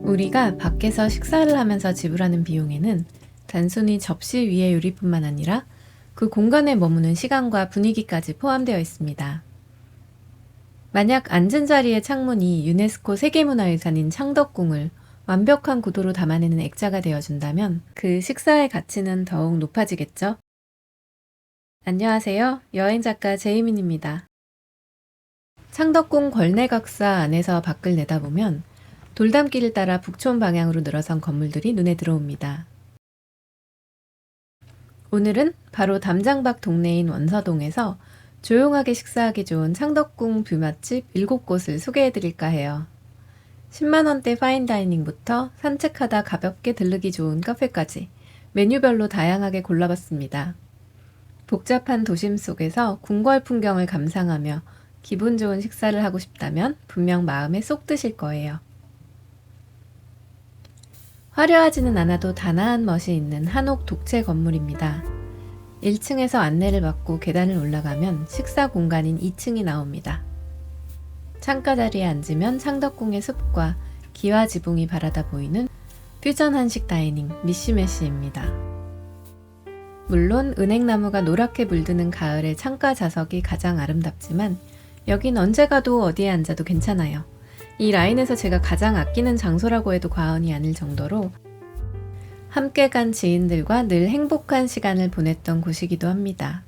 우리가 밖에서 식사를 하면서 지불하는 비용에는 단순히 접시 위의 요리뿐만 아니라 그 공간에 머무는 시간과 분위기까지 포함되어 있습니다. 만약 앉은 자리의 창문이 유네스코 세계문화유산인 창덕궁을 완벽한 구도로 담아내는 액자가 되어준다면 그 식사의 가치는 더욱 높아지겠죠? 안녕하세요. 여행작가 제이민입니다. 창덕궁 걸내각사 안에서 밖을 내다보면 돌담길을 따라 북촌 방향으로 늘어선 건물들이 눈에 들어옵니다. 오늘은 바로 담장 밖 동네인 원서동에서 조용하게 식사하기 좋은 창덕궁 뷰 맛집 7곳을 소개해드릴까 해요. 10만원대 파인다이닝부터 산책하다 가볍게 들르기 좋은 카페까지 메뉴별로 다양하게 골라봤습니다. 복잡한 도심 속에서 궁궐 풍경을 감상하며 기분 좋은 식사를 하고 싶다면 분명 마음에 쏙 드실 거예요. 화려하지는 않아도 단아한 멋이 있는 한옥 독채 건물입니다. 1층에서 안내를 받고 계단을 올라가면 식사 공간인 2층이 나옵니다. 창가 자리에 앉으면 창덕궁의 숲과 기와 지붕이 바라다 보이는 퓨전 한식 다이닝 미쉬매쉬입니다. 물론 은행나무가 노랗게 물드는 가을의 창가 좌석이 가장 아름답지만 여긴 언제 가도 어디에 앉아도 괜찮아요. 이 라인에서 제가 가장 아끼는 장소라고 해도 과언이 아닐 정도로 함께 간 지인들과 늘 행복한 시간을 보냈던 곳이기도 합니다.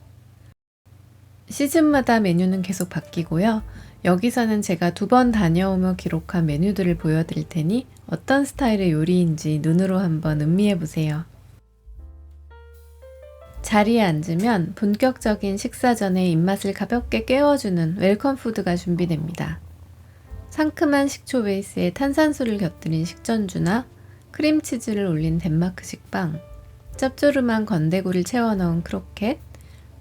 시즌마다 메뉴는 계속 바뀌고요. 여기서는 제가 2번 다녀오며 기록한 메뉴들을 보여드릴 테니 어떤 스타일의 요리인지 눈으로 한번 음미해 보세요. 자리에 앉으면 본격적인 식사 전에 입맛을 가볍게 깨워주는 웰컴 푸드가 준비됩니다. 상큼한 식초 베이스에 탄산수를 곁들인 식전주나 크림치즈를 올린 덴마크 식빵, 짭조름한 건대구를 채워 넣은 크로켓,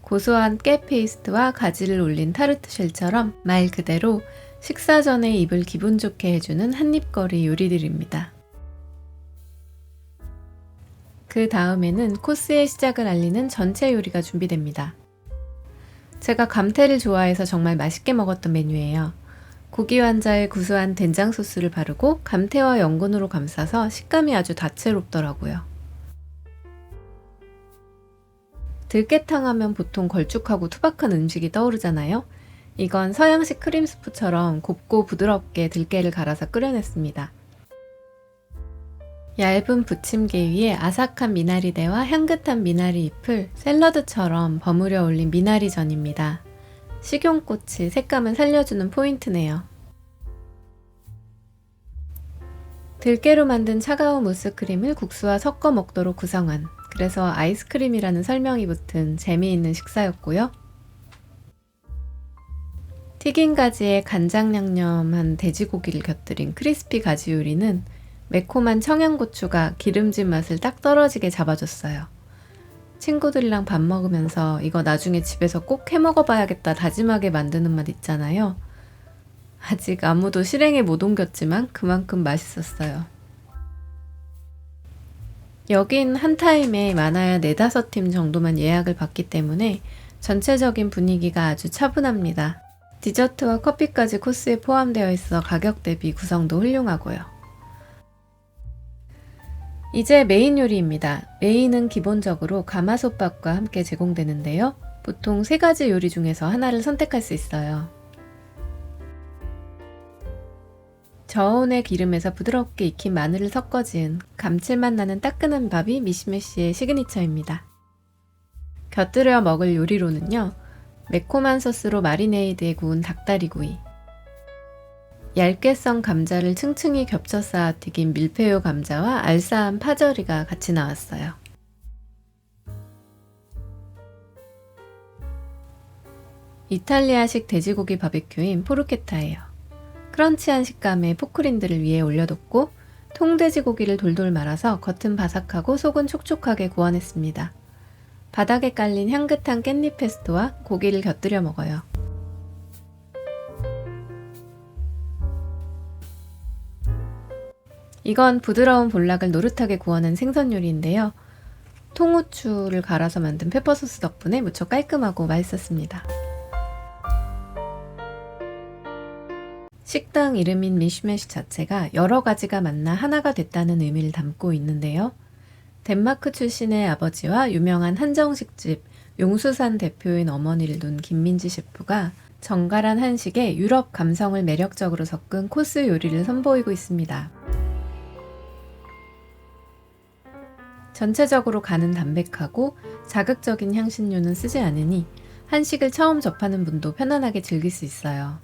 고소한 깨 페이스트와 가지를 올린 타르트 쉘처럼 말 그대로 식사 전에 입을 기분 좋게 해주는 한입거리 요리들입니다. 그 다음에는 코스의 시작을 알리는 전체 요리가 준비됩니다. 제가 감태를 좋아해서 정말 맛있게 먹었던 메뉴예요. 고기 완자에 구수한 된장 소스를 바르고 감태와 연근으로 감싸서 식감이 아주 다채롭더라고요. 들깨탕 하면 보통 걸쭉하고 투박한 음식이 떠오르잖아요. 이건 서양식 크림스프처럼 곱고 부드럽게 들깨를 갈아서 끓여냈습니다. 얇은 부침개 위에 아삭한 미나리대와 향긋한 미나리 잎을 샐러드처럼 버무려 올린 미나리전입니다. 식용꽃이 색감을 살려주는 포인트네요. 들깨로 만든 차가운 무스크림을 국수와 섞어 먹도록 구성한, 그래서 아이스크림이라는 설명이 붙은 재미있는 식사였고요. 튀긴 가지에 간장 양념한 돼지고기를 곁들인 크리스피 가지 요리는 매콤한 청양고추가 기름진 맛을 딱 떨어지게 잡아줬어요. 친구들이랑 밥 먹으면서 이거 나중에 집에서 꼭 해먹어봐야겠다 다짐하게 만드는 맛 있잖아요. 아직 아무도 실행에 못 옮겼지만 그만큼 맛있었어요. 여긴 한 타임에 많아야 4-5팀 정도만 예약을 받기 때문에 전체적인 분위기가 아주 차분합니다. 디저트와 커피까지 코스에 포함되어 있어 가격 대비 구성도 훌륭하고요. 이제 메인 요리입니다. 메인은 기본적으로 가마솥밥과 함께 제공되는데요. 보통 3가지 요리 중에서 하나를 선택할 수 있어요. 저온의 기름에서 부드럽게 익힌 마늘을 섞어 지은 감칠맛 나는 따끈한 밥이 미쉬매쉬의 시그니처입니다. 곁들여 먹을 요리로는요. 매콤한 소스로 마리네이드에 구운 닭다리구이, 얇게 썬 감자를 층층이 겹쳐 쌓아 튀긴 밀푀유 감자와 알싸한 파절이가 같이 나왔어요. 이탈리아식 돼지고기 바비큐인 포르케타예요. 크런치한 식감의 포크린드를 위에 올려뒀고 통돼지고기를 돌돌 말아서 겉은 바삭하고 속은 촉촉하게 구워냈습니다. 바닥에 깔린 향긋한 깻잎 페스토와 고기를 곁들여 먹어요. 이건 부드러운 볼락을 노릇하게 구워낸 생선 요리인데요. 통후추를 갈아서 만든 페퍼소스 덕분에 무척 깔끔하고 맛있었습니다. 식당 이름인 미슈메시 자체가 여러 가지가 만나 하나가 됐다는 의미를 담고 있는데요. 덴마크 출신의 아버지와 유명한 한정식집 용수산 대표인 어머니를 둔 김민지 셰프가 정갈한 한식에 유럽 감성을 매력적으로 섞은 코스 요리를 선보이고 있습니다. 전체적으로 간은 담백하고 자극적인 향신료는 쓰지 않으니 한식을 처음 접하는 분도 편안하게 즐길 수 있어요.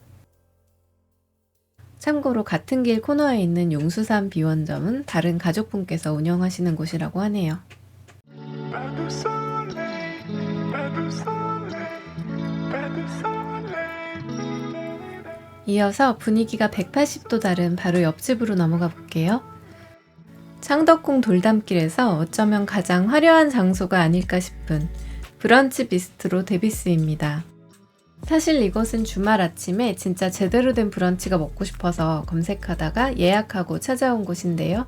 참고로 같은 길 코너에 있는 용수산 비원점은 다른 가족분께서 운영하시는 곳이라고 하네요. 이어서 분위기가 180도 다른 바로 옆집으로 넘어가 볼게요. 창덕궁 돌담길에서 어쩌면 가장 화려한 장소가 아닐까 싶은 브런치 비스트로 데비스입니다. 사실 이것은 주말 아침에 진짜 제대로 된 브런치가 먹고 싶어서 검색하다가 예약하고 찾아온 곳인데요.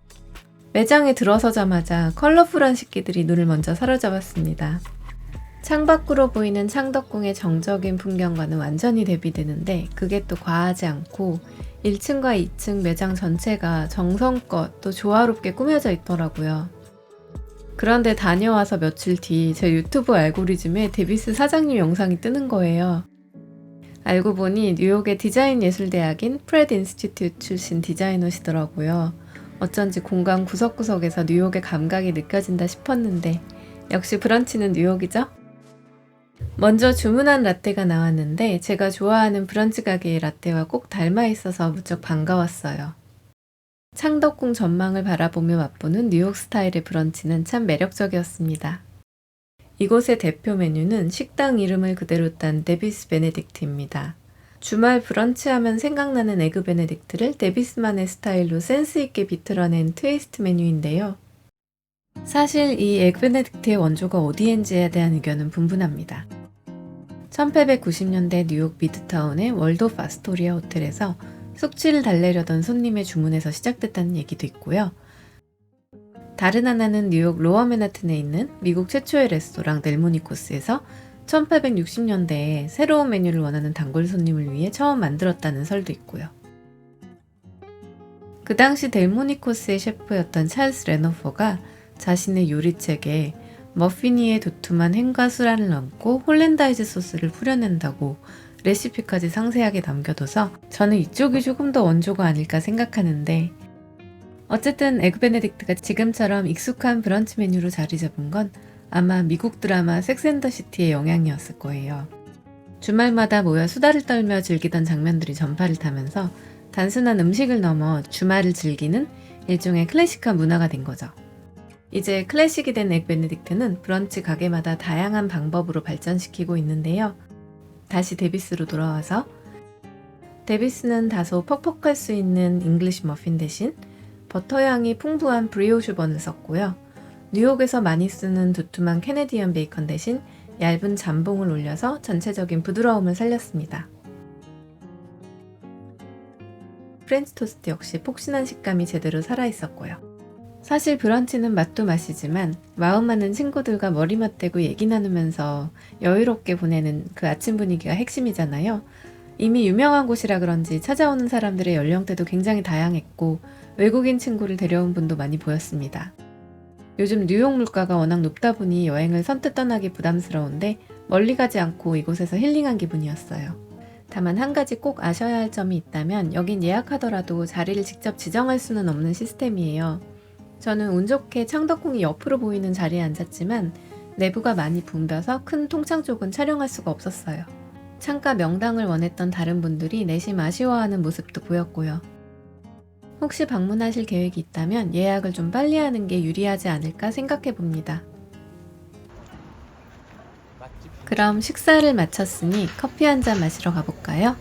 매장에 들어서자마자 컬러풀한 식기들이 눈을 먼저 사로잡았습니다. 창밖으로 보이는 창덕궁의 정적인 풍경과는 완전히 대비되는데 그게 또 과하지 않고 1층과 2층 매장 전체가 정성껏 또 조화롭게 꾸며져 있더라고요. 그런데 다녀와서 며칠 뒤 제 유튜브 알고리즘에 데비스 사장님 영상이 뜨는 거예요. 알고 보니 뉴욕의 디자인 예술대학인 프레드 인스티튜트 출신 디자이너시더라고요. 어쩐지 공간 구석구석에서 뉴욕의 감각이 느껴진다 싶었는데 역시 브런치는 뉴욕이죠? 먼저 주문한 라떼가 나왔는데 제가 좋아하는 브런치 가게의 라떼와 꼭 닮아 있어서 무척 반가웠어요. 창덕궁 전망을 바라보며 맛보는 뉴욕 스타일의 브런치는 참 매력적이었습니다. 이곳의 대표 메뉴는 식당 이름을 그대로 딴 데비스 베네딕트입니다. 주말 브런치 하면 생각나는 에그 베네딕트를 데비스만의 스타일로 센스있게 비틀어낸 트위스트 메뉴인데요. 사실 이 에그 베네딕트의 원조가 어디엔지에 대한 의견은 분분합니다. 1890년대 뉴욕 미드타운의 월도프 아스토리아 호텔에서 숙취를 달래려던 손님의 주문에서 시작됐다는 얘기도 있고요. 다른 하나는 뉴욕 로어 맨하튼에 있는 미국 최초의 레스토랑 델모니코스에서 1860년대에 새로운 메뉴를 원하는 단골 손님을 위해 처음 만들었다는 설도 있고요. 그 당시 델모니코스의 셰프였던 찰스 레너퍼가 자신의 요리책에 머핀 위에 두툼한 햄과 수란을 얹고 홀랜다이즈 소스를 뿌려낸다고 레시피까지 상세하게 남겨둬서 저는 이쪽이 조금 더 원조가 아닐까 생각하는데 어쨌든 에그 베네딕트가 지금처럼 익숙한 브런치 메뉴로 자리 잡은 건 아마 미국 드라마 섹스 앤 더 시티의 영향이었을 거예요. 주말마다 모여 수다를 떨며 즐기던 장면들이 전파를 타면서 단순한 음식을 넘어 주말을 즐기는 일종의 클래식한 문화가 된 거죠. 이제 클래식이 된 에그 베네딕트는 브런치 가게마다 다양한 방법으로 발전시키고 있는데요. 다시 데비스로 돌아와서 데비스는 다소 퍽퍽할 수 있는 잉글리시 머핀 대신 버터향이 풍부한 브리오슈 번을 썼고요. 뉴욕에서 많이 쓰는 두툼한 캐네디언 베이컨 대신 얇은 잠봉을 올려서 전체적인 부드러움을 살렸습니다. 프렌치 토스트 역시 폭신한 식감이 제대로 살아있었고요. 사실 브런치는 맛도 맛이지만 마음 맞는 친구들과 머리 맞대고 얘기 나누면서 여유롭게 보내는 그 아침 분위기가 핵심이잖아요. 이미 유명한 곳이라 그런지 찾아오는 사람들의 연령대도 굉장히 다양했고 외국인 친구를 데려온 분도 많이 보였습니다. 요즘 뉴욕 물가가 워낙 높다 보니 여행을 선뜻 떠나기 부담스러운데 멀리 가지 않고 이곳에서 힐링한 기분이었어요. 다만 한 가지 꼭 아셔야 할 점이 있다면 여긴 예약하더라도 자리를 직접 지정할 수는 없는 시스템이에요. 저는 운 좋게 창덕궁이 옆으로 보이는 자리에 앉았지만 내부가 많이 붐벼서 큰 통창 쪽은 촬영할 수가 없었어요. 창가 명당을 원했던 다른 분들이 내심 아쉬워하는 모습도 보였고요. 혹시 방문하실 계획이 있다면 예약을 좀 빨리 하는 게 유리하지 않을까 생각해 봅니다. 그럼 식사를 마쳤으니 커피 한잔 마시러 가볼까요?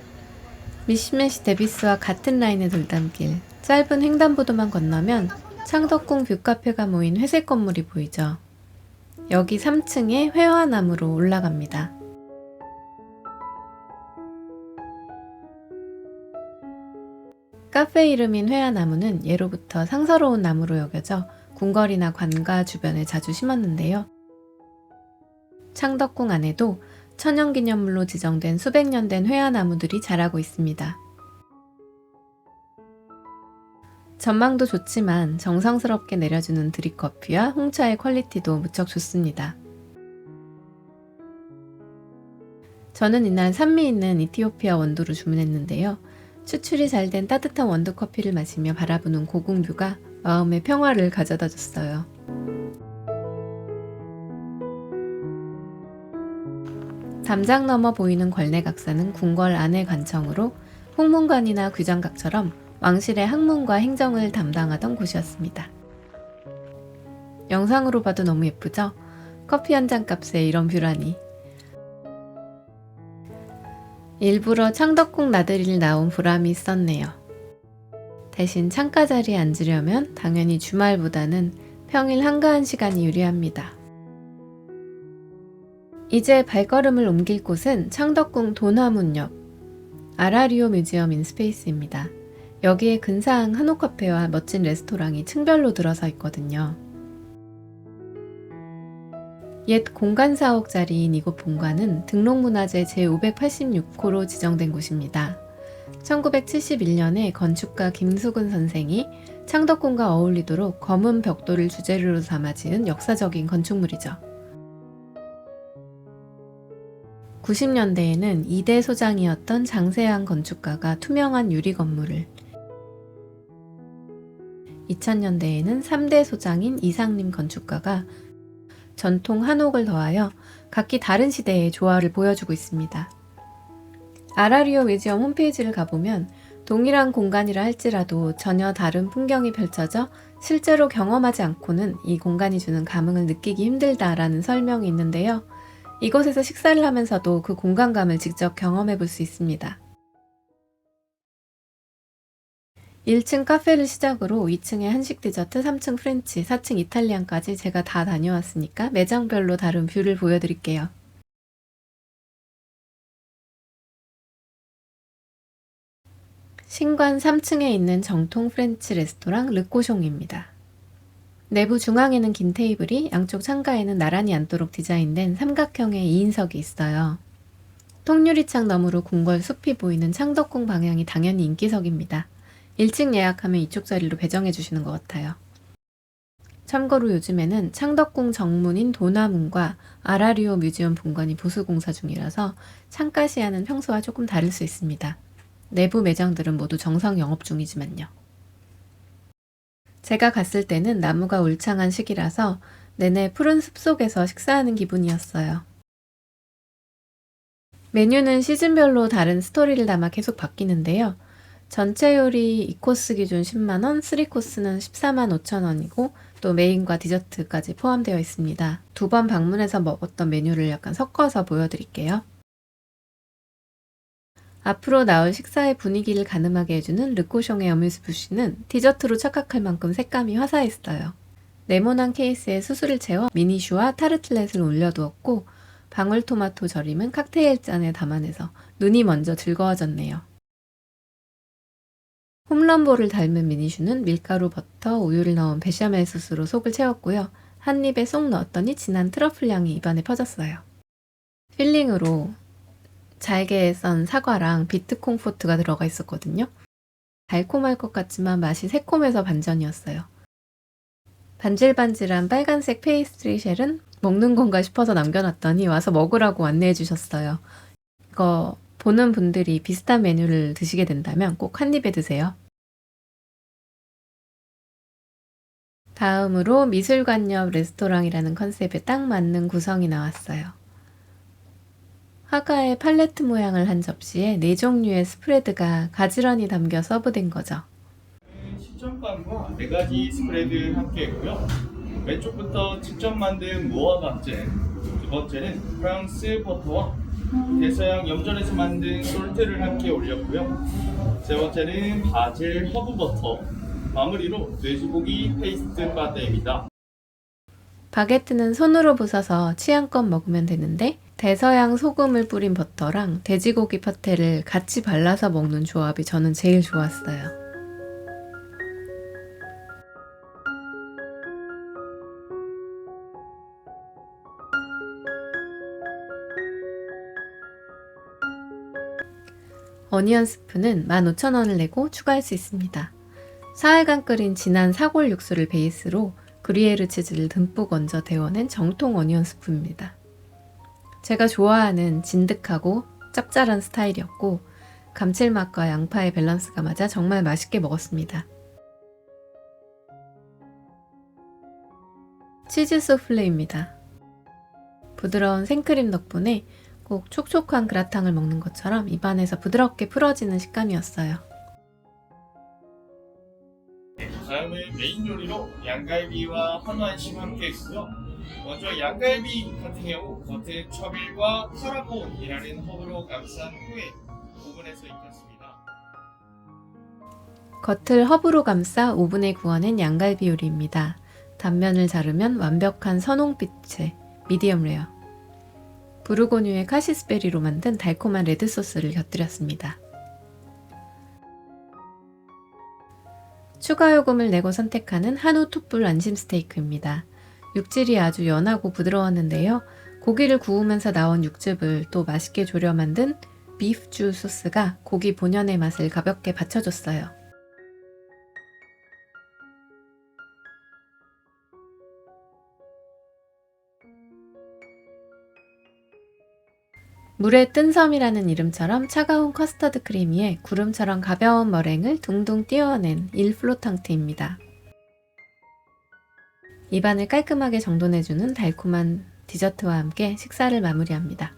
미시메시 데비스와 같은 라인의 돌담길, 짧은 횡단보도만 건너면 창덕궁 뷰카페가 모인 회색 건물이 보이죠. 여기 3층에 회화나무로 올라갑니다. 카페 이름인 회화나무는 예로부터 상서로운 나무로 여겨져 궁궐이나 관가 주변에 자주 심었는데요. 창덕궁 안에도 천연기념물로 지정된 수백 년 된 회화나무들이 자라고 있습니다. 전망도 좋지만 정성스럽게 내려주는 드립커피와 홍차의 퀄리티도 무척 좋습니다. 저는 이날 산미 있는 이티오피아 원두를 주문했는데요. 추출이 잘 된 따뜻한 원두 커피를 마시며 바라보는 고궁뷰가 마음의 평화를 가져다 줬어요. 담장 너머 보이는 걸내각사는 궁궐 안의 관청으로 홍문관이나 규장각처럼 왕실의 학문과 행정을 담당하던 곳이었습니다. 영상으로 봐도 너무 예쁘죠? 커피 한 잔 값에 이런 뷰라니. 일부러 창덕궁 나들이를 나온 보람이 있었네요. 대신 창가 자리에 앉으려면 당연히 주말보다는 평일 한가한 시간이 유리합니다. 이제 발걸음을 옮길 곳은 창덕궁 도나문 옆 아라리오 뮤지엄 인 스페이스입니다. 여기에 근사한 한옥 카페와 멋진 레스토랑이 층별로 들어서 있거든요. 옛 공간 사옥자리인 이곳 본관은 등록문화재 제586호로 지정된 곳입니다. 1971년에 건축가 김수근 선생이 창덕궁과 어울리도록 검은 벽돌을 주재료로 삼아 지은 역사적인 건축물이죠. 90년대에는 2대 소장이었던 장세양 건축가가 투명한 유리 건물을, 2000년대에는 3대 소장인 이상림 건축가가 전통 한옥을 더하여 각기 다른 시대의 조화를 보여주고 있습니다. 아라리오 뮤지엄 홈페이지를 가보면 동일한 공간이라 할지라도 전혀 다른 풍경이 펼쳐져 실제로 경험하지 않고는 이 공간이 주는 감흥을 느끼기 힘들다라는 설명이 있는데요. 이곳에서 식사를 하면서도 그 공간감을 직접 경험해 볼 수 있습니다. 1층 카페를 시작으로 2층에 한식 디저트, 3층 프렌치, 4층 이탈리안까지 제가 다 다녀왔으니까 매장별로 다른 뷰를 보여드릴게요. 신관 3층에 있는 정통 프렌치 레스토랑 르꼬숑입니다. 내부 중앙에는 긴 테이블이, 양쪽 창가에는 나란히 앉도록 디자인된 삼각형의 2인석이 있어요. 통유리창 너머로 궁궐 숲이 보이는 창덕궁 방향이 당연히 인기석입니다. 1층 예약하면 이쪽 자리로 배정해 주시는 것 같아요. 참고로 요즘에는 창덕궁 정문인 도나문과 아라리오 뮤지엄 본관이 보수공사 중이라서 창가 시야는 평소와 조금 다를 수 있습니다. 내부 매장들은 모두 정상 영업 중이지만요. 제가 갔을 때는 나무가 울창한 시기라서 내내 푸른 숲속에서 식사하는 기분이었어요. 메뉴는 시즌별로 다른 스토리를 담아 계속 바뀌는데요. 전체 요리 2코스 기준 10만원, 3코스는 14만 5천원이고 또 메인과 디저트까지 포함되어 있습니다. 2번 방문해서 먹었던 메뉴를 약간 섞어서 보여드릴게요. 앞으로 나올 식사의 분위기를 가늠하게 해주는 르꼬숑의 어뮤스부시는 디저트로 착각할 만큼 색감이 화사했어요. 네모난 케이스에 수수를 채워 미니슈와 타르틀렛을 올려두었고 방울토마토 절임은 칵테일 잔에 담아내서 눈이 먼저 즐거워졌네요. 홈런볼을 닮은 미니슈는 밀가루, 버터, 우유를 넣은 베샤멜 소스로 속을 채웠고요. 한 입에 쏙 넣었더니 진한 트러플 향이 입안에 퍼졌어요. 필링으로 잘게 썬 사과랑 비트 콩포트가 들어가 있었거든요. 달콤할 것 같지만 맛이 새콤해서 반전이었어요. 반질반질한 빨간색 페이스트리 쉘은 먹는 건가 싶어서 남겨놨더니 와서 먹으라고 안내해 주셨어요. 이거 보는 분들이 비슷한 메뉴를 드시게 된다면 꼭 한 입에 드세요. 다음으로 미술관 옆 레스토랑이라는 컨셉에 딱 맞는 구성이 나왔어요. 화가의 팔레트 모양을 한 접시에 4종류의 스프레드가 가지런히 담겨 서브된 거죠. 식전빵과 4가지 스프레드 함께 있고요. 왼쪽부터 직접 만든 무화 감제, 두 번째는 프랑스 버터와 대서양 염전에서 만든 솔트를 함께 올렸고요. 세 번째는 바질 허브 버터, 마무리로 돼지고기 페이스트 파테입니다. 바게트는 손으로 부숴서 취향껏 먹으면 되는데 대서양 소금을 뿌린 버터랑 돼지고기 파테를 같이 발라서 먹는 조합이 저는 제일 좋았어요. 어니언 스프는 15,000원을 내고 추가할 수 있습니다. 4일간 끓인 진한 사골 육수를 베이스로 그리에르 치즈를 듬뿍 얹어 데워낸 정통 어니언 스프입니다. 제가 좋아하는 진득하고 짭짤한 스타일이었고 감칠맛과 양파의 밸런스가 맞아 정말 맛있게 먹었습니다. 치즈 수플레입니다. 부드러운 생크림 덕분에 꼭 촉촉한 그라탕을 먹는 것처럼 입안에서 부드럽게 풀어지는 식감이었어요. 다음은 메인 요리로 양갈비와 한우 안심 함께 있고요. 먼저 양갈비 같은 경우 겉은 처빌과 파라곤이라는 허브로 감싼 후에 오븐에서 익혔습니다. 겉을 허브로 감싸 오븐에 구워낸 양갈비 요리입니다. 단면을 자르면 완벽한 선홍빛의 미디엄 레어. 부르고뉴의 카시스베리로 만든 달콤한 레드 소스를 곁들였습니다. 추가 요금을 내고 선택하는 한우 툭불 안심 스테이크입니다. 육질이 아주 연하고 부드러웠는데요. 고기를 구우면서 나온 육즙을 또 맛있게 졸여 만든 비프주 소스가 고기 본연의 맛을 가볍게 받쳐줬어요. 물의 뜬섬이라는 이름처럼 차가운 커스터드 크림 위에 구름처럼 가벼운 머랭을 둥둥 띄워낸 일플로탕트입니다. 입안을 깔끔하게 정돈해주는 달콤한 디저트와 함께 식사를 마무리합니다.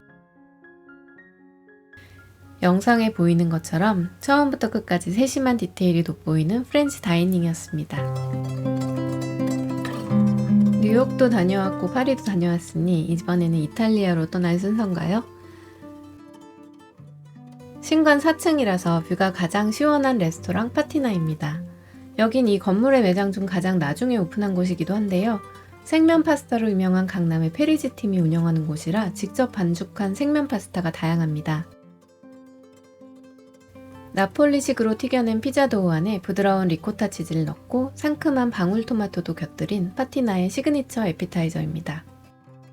영상에 보이는 것처럼 처음부터 끝까지 세심한 디테일이 돋보이는 프렌치 다이닝이었습니다. 뉴욕도 다녀왔고 파리도 다녀왔으니 이번에는 이탈리아로 떠날 순서인가요? 신관 4층이라서 뷰가 가장 시원한 레스토랑 파티나입니다. 여긴 이 건물의 매장 중 가장 나중에 오픈한 곳이기도 한데요. 생면 파스타로 유명한 강남의 페리지 팀이 운영하는 곳이라 직접 반죽한 생면 파스타가 다양합니다. 나폴리식으로 튀겨낸 피자 도우 안에 부드러운 리코타 치즈를 넣고 상큼한 방울토마토도 곁들인 파티나의 시그니처 에피타이저입니다.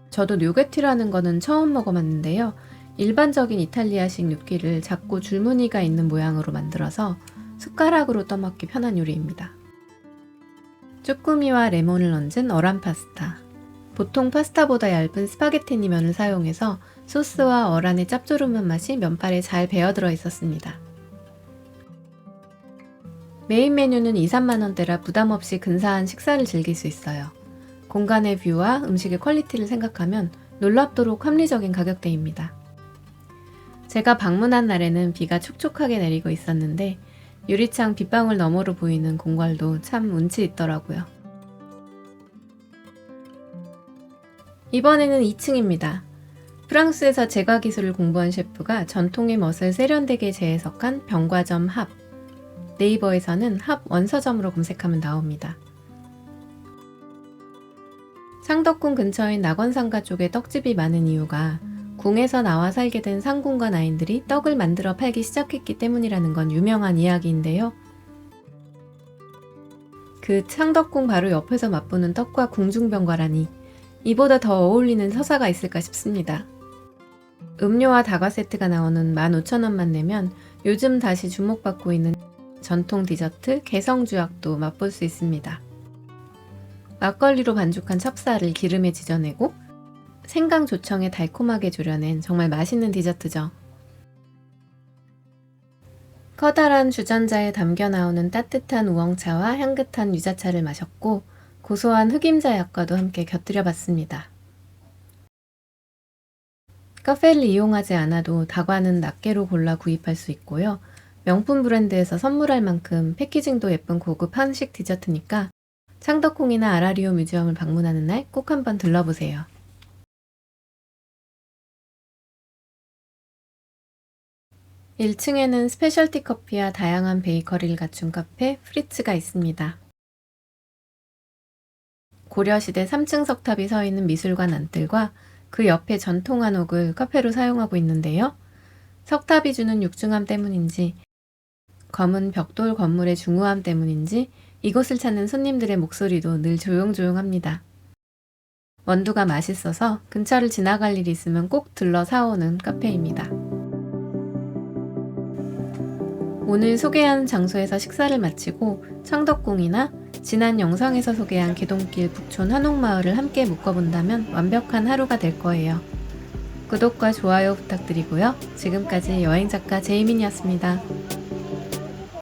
저도 뇨게티라는 거는 처음 먹어봤는데요. 일반적인 이탈리아식 뇨끼를 작고 줄무늬가 있는 모양으로 만들어서 숟가락으로 떠먹기 편한 요리입니다. 쭈꾸미와 레몬을 얹은 어란 파스타. 보통 파스타보다 얇은 스파게티니 면을 사용해서 소스와 어란의 짭조름한 맛이 면발에 잘 배어들어 있었습니다. 메인 메뉴는 2, 3만원대라 부담없이 근사한 식사를 즐길 수 있어요. 공간의 뷰와 음식의 퀄리티를 생각하면 놀랍도록 합리적인 가격대입니다. 제가 방문한 날에는 비가 촉촉하게 내리고 있었는데 유리창 빗방울 너머로 보이는 공갈도 참 운치 있더라고요. 이번에는 2층입니다. 프랑스에서 제과 기술을 공부한 셰프가 전통의 멋을 세련되게 재해석한 병과점 합. 네이버에서는 합 원서점으로 검색하면 나옵니다. 상덕궁 근처인 낙원상가 쪽에 떡집이 많은 이유가 궁에서 나와 살게 된 상궁과 나인들이 떡을 만들어 팔기 시작했기 때문이라는 건 유명한 이야기인데요. 그 상덕궁 바로 옆에서 맛보는 떡과 궁중병과라니 이보다 더 어울리는 서사가 있을까 싶습니다. 음료와 다과 세트가 나오는 15,000원만 내면 요즘 다시 주목받고 있는 전통 디저트 개성주약도 맛볼 수 있습니다. 막걸리로 반죽한 찹쌀을 기름에 지져내고 생강조청에 달콤하게 졸여낸 정말 맛있는 디저트죠. 커다란 주전자에 담겨 나오는 따뜻한 우엉차와 향긋한 유자차를 마셨고 고소한 흑임자 약과도 함께 곁들여 봤습니다. 카페를 이용하지 않아도 다과는 낱개로 골라 구입할 수 있고요. 명품 브랜드에서 선물할 만큼 패키징도 예쁜 고급 한식 디저트니까 상덕궁이나 아라리오 뮤지엄을 방문하는 날 꼭 한번 들러보세요. 1층에는 스페셜티 커피와 다양한 베이커리를 갖춘 카페 프리츠가 있습니다. 고려시대 3층 석탑이 서 있는 미술관 안뜰과 그 옆에 전통 한옥을 카페로 사용하고 있는데요. 석탑이 주는 육중함 때문인지 검은 벽돌 건물의 중후함 때문인지 이곳을 찾는 손님들의 목소리도 늘 조용조용합니다. 원두가 맛있어서 근처를 지나갈 일이 있으면 꼭 들러 사오는 카페입니다. 오늘 소개한 장소에서 식사를 마치고 창덕궁이나 지난 영상에서 소개한 개동길 북촌 한옥마을을 함께 묶어본다면 완벽한 하루가 될 거예요. 구독과 좋아요 부탁드리고요. 지금까지 여행작가 제이민이었습니다.